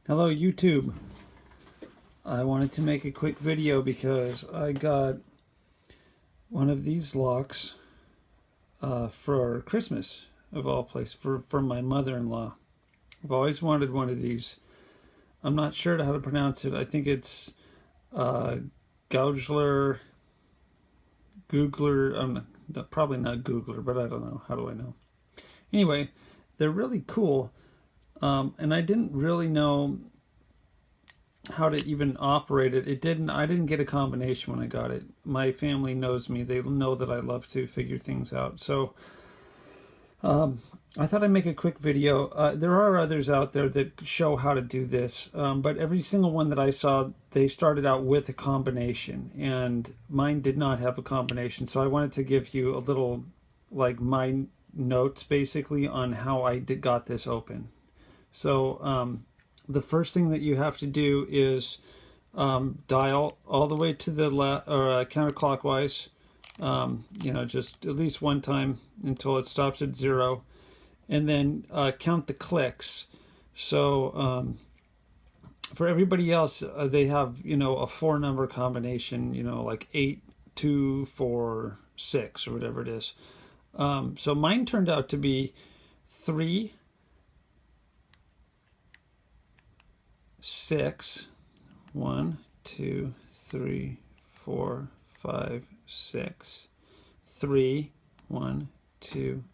Hello YouTube. I wanted to make a quick video because I got one of these locks for Christmas, of all places, for my mother-in-law. I've always wanted one of these. I'm not sure how to pronounce it. I think it's Gougler, probably not Gougler, but I don't know. How do I know? Anyway, they're really cool, and I didn't really know how to even operate it. I didn't get a combination when I got it. My family knows me. They know that I love to figure things out. So I thought I'd make a quick video. There are others out there that show how to do this, but every single one that I saw, they started out with a combination, and mine did not have a combination. So I wanted to give you a little, like, my notes basically on how I got this open. So the first thing that you have to do is dial all the way to the left, or counterclockwise, just at least one time until it stops at 0, and then count the clicks. So for everybody else, they have, a 4-number combination, like 8, 2, 4, 6, or whatever it is. So mine turned out to be 3, 6, 1, 2, 3, 4, 5, 6, 3, 1, 2,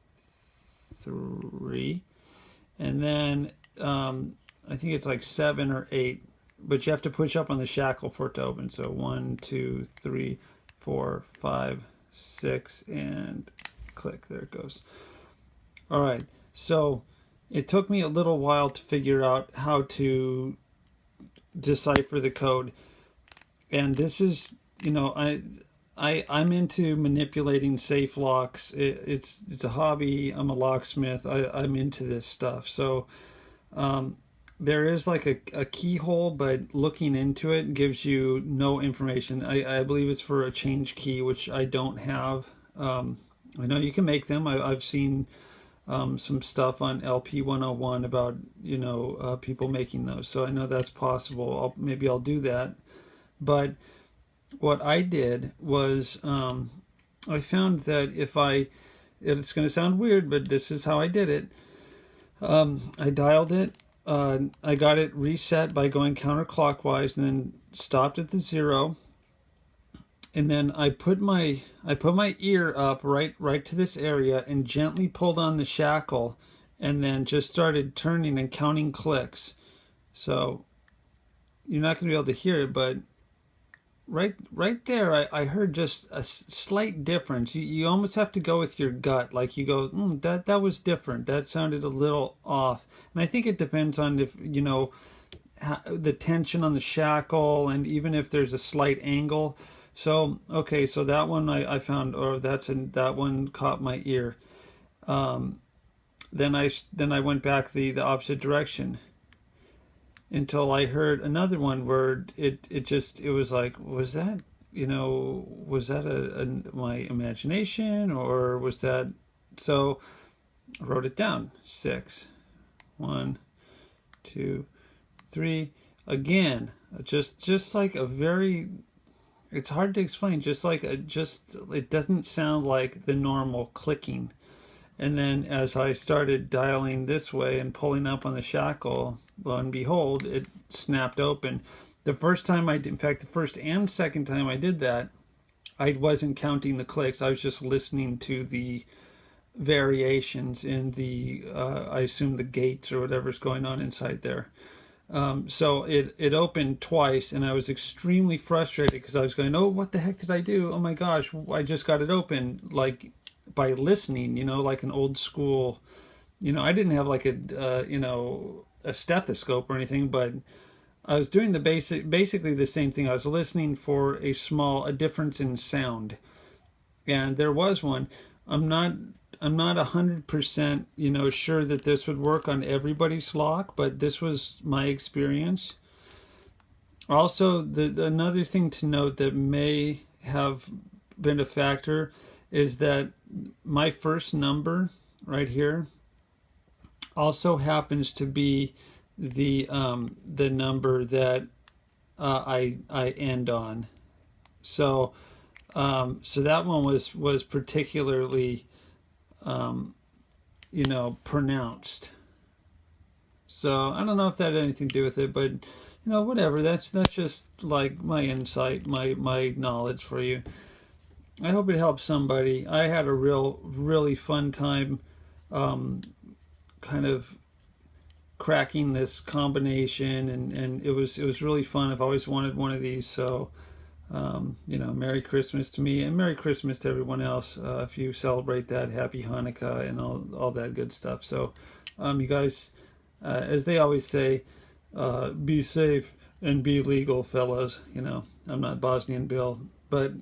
3, and then I think it's like 7 or 8, but you have to push up on the shackle for it to open. So 1, 2, 3, 4, 5, 6, and click. There it goes. All right. So it took me a little while to figure out how to decipher the code, and this is, I'm into manipulating safe locks. It's a hobby. I'm a locksmith. I'm into this stuff. So there is like a keyhole, but looking into it gives you no information. I believe it's for a change key, which I don't have. I know you can make them. I've seen some stuff on LP 101 about people making those, so I know that's possible. Maybe I'll do that. But what I did was I found that it's going to sound weird, but this is how I did it. I dialed it. I got it reset by going counterclockwise, and then stopped at the 0. And then I put my ear up right to this area and gently pulled on the shackle, and then just started turning and counting clicks. So you're not going to be able to hear it, but right there I heard just a slight difference. You almost have to go with your gut, like you go, that was different. That sounded a little off. And I think it depends on if the tension on the shackle, and even if there's a slight angle. So, okay, so that one I found, or that one caught my ear. Then I went back the opposite direction until I heard another one where it was like, was that my imagination, or was that? So I wrote it down. 6, 1, 2, 3. Again, just like a very, it's hard to explain. It doesn't sound like the normal clicking. And then as I started dialing this way and pulling up on the shackle, lo and behold, it snapped open. The first time in fact, the first and second time I did that, I wasn't counting the clicks. I was just listening to the variations in the, I assume the gates or whatever's going on inside there. So it opened twice, and I was extremely frustrated because I was going, oh, what the heck did I do? Oh my gosh, I just got it open, like, by listening, like an old school, I didn't have like a stethoscope or anything, but I was doing basically the same thing. I was listening for a difference in sound, and there was one. I'm not 100% sure that this would work on everybody's lock, but this was my experience. Also, another thing to note that may have been a factor is that my first number right here also happens to be the number that I end on. So so that one was particularly pronounced. So I don't know if that had anything to do with it, but whatever. That's just like my insight, my knowledge for you. I hope it helps somebody. I had a really fun time, kind of cracking this combination, and it was really fun. I've always wanted one of these, so Merry Christmas to me, and Merry Christmas to everyone else. If you celebrate that, Happy Hanukkah and all that good stuff. So, you guys, as they always say, be safe and be legal, fellas. I'm not Bosnian Bill, but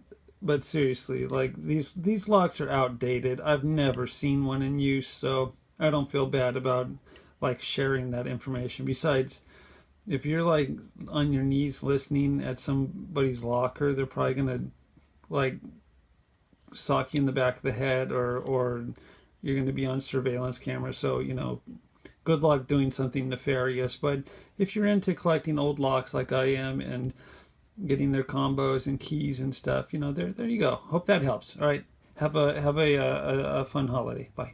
seriously, like these locks are outdated. I've never seen one in use, so I don't feel bad about like sharing that information. Besides, if you're like on your knees listening at somebody's locker, they're probably gonna like sock you in the back of the head, or you're gonna be on surveillance camera. So good luck doing something nefarious. But if you're into collecting old locks like I am and getting their combos and keys and stuff, there you go. Hope that helps. All right, have a fun holiday. Bye.